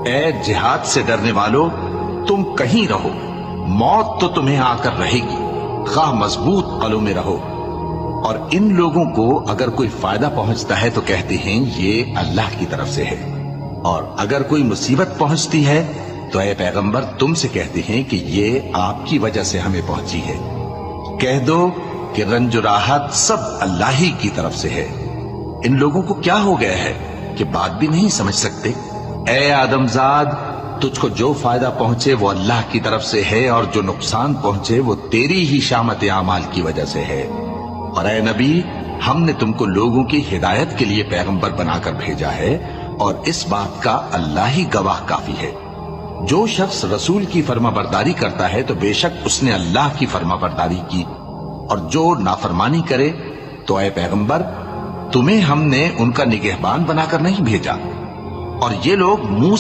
اے جہاد سے ڈرنے والو، تم کہیں رہو، موت تو تمہیں آ کر رہے گی، خواہ مضبوط قلعوں میں رہو۔ اور ان لوگوں کو اگر کوئی فائدہ پہنچتا ہے تو کہتے ہیں یہ اللہ کی طرف سے ہے، اور اگر کوئی مصیبت پہنچتی ہے تو اے پیغمبر تم سے کہتے ہیں کہ یہ آپ کی وجہ سے ہمیں پہنچی ہے۔ کہہ دو کہ رنج و راحت سب اللہ ہی کی طرف سے ہے۔ ان لوگوں کو کیا ہو گیا ہے کہ بات بھی نہیں سمجھ سکتے؟ اے آدم زاد، تجھ کو جو فائدہ پہنچے وہ اللہ کی طرف سے ہے، اور جو نقصان پہنچے وہ تیری ہی شامت اعمال کی وجہ سے ہے۔ اور اے نبی، ہم نے تم کو لوگوں کی ہدایت کے لیے پیغمبر بنا کر بھیجا ہے، اور اس بات کا اللہ ہی گواہ کافی ہے۔ جو شخص رسول کی فرما برداری کرتا ہے تو بے شک اس نے اللہ کی فرما برداری کی، اور جو نافرمانی کرے تو اے پیغمبر تمہیں ہم نے ان کا نگہبان بنا کر نہیں بھیجا۔ اور یہ لوگ منہ سے